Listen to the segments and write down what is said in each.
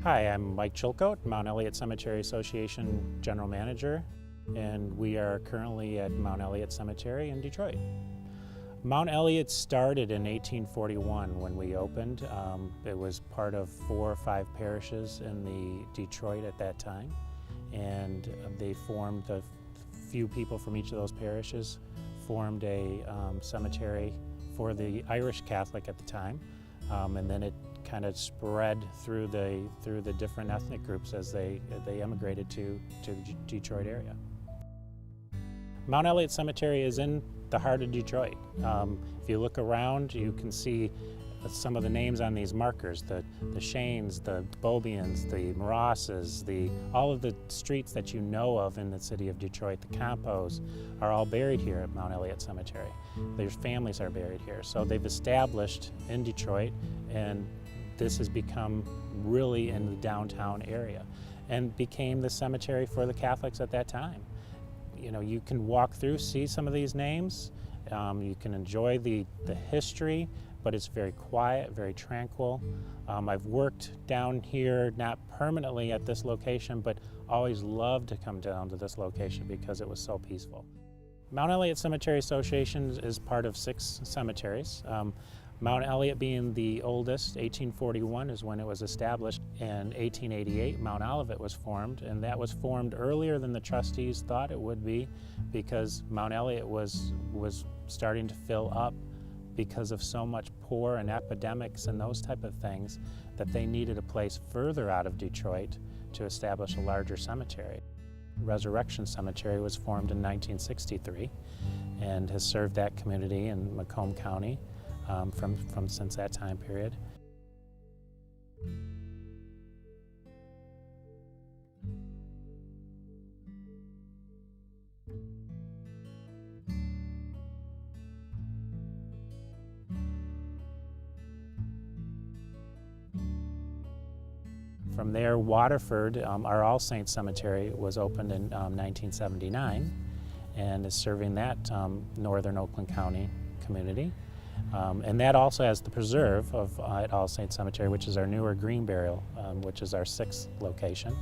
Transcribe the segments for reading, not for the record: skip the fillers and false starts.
Hi, I'm Mike Chilcote, Mt Elliott Cemetery Association General Manager, and we are currently at Mt Elliott Cemetery in Detroit. Mt Elliott started in 1841 when we opened. It was part of 4 or 5 parishes in the Detroit at that time, and they formed, a few people from each of those parishes formed a cemetery for the Irish Catholic at the time, and then it kind of spread through the different ethnic groups as they emigrated to the Detroit area. Mt Elliott Cemetery is in the heart of Detroit. If you look around, you can see some of the names on these markers, the Shanes, the Bobians, the Morosses, all of the streets that you know of in the city of Detroit, the Campos, are all buried here at Mt Elliott Cemetery. Their families are buried here. So they've established in Detroit, and this has become really in the downtown area and became the cemetery for the Catholics at that time. You know, you can walk through, see some of these names, you can enjoy the history, but it's very quiet, very tranquil. I've worked down here, not permanently at this location, but always loved to come down to this location because it was so peaceful. Mt Elliott Cemetery Association is part of 6 cemeteries. Mt Elliott being the oldest, 1841 is when it was established. In 1888, Mt Olivet was formed, and that was formed earlier than the trustees thought it would be because Mt Elliott was starting to fill up because of so much poor and epidemics and those type of things that they needed a place further out of Detroit to establish a larger cemetery. Resurrection Cemetery was formed in 1963 and has served that community in Macomb County from since that time period. From there, Waterford, our All Saints Cemetery, was opened in 1979 and is serving that northern Oakland County community. And that also has the preserve at All Saints Cemetery, which is our newer green burial, which is our 6th location.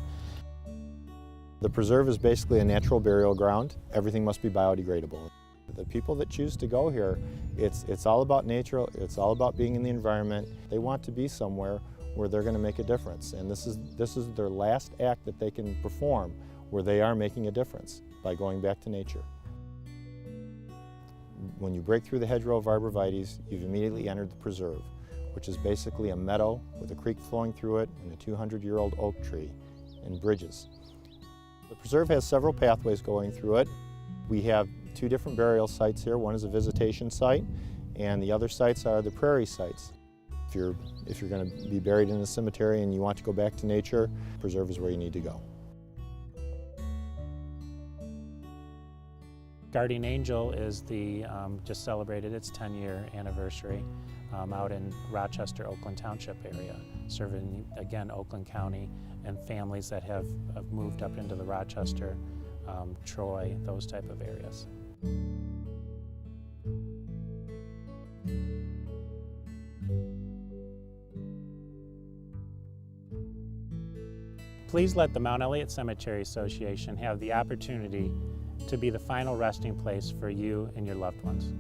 The preserve is basically a natural burial ground. Everything must be biodegradable. The people that choose to go here, it's all about nature, it's all about being in the environment. They want to be somewhere where they're going to make a difference. And this is their last act that they can perform where they are making a difference by going back to nature. When you break through the hedgerow of arborvitaes, you've immediately entered the preserve, which is basically a meadow with a creek flowing through it and a 200-year-old oak tree and bridges. The preserve has several pathways going through it. We have 2 different burial sites here. One is a visitation site, and the other sites are the prairie sites. If you're going to be buried in the cemetery and you want to go back to nature, preserve is where you need to go. Guardian Angel is just celebrated its 10-year anniversary out in Rochester, Oakland Township area, serving, again, Oakland County and families that have moved up into the Rochester, Troy, those type of areas. Please let the Mt Elliott Cemetery Association have the opportunity to be the final resting place for you and your loved ones.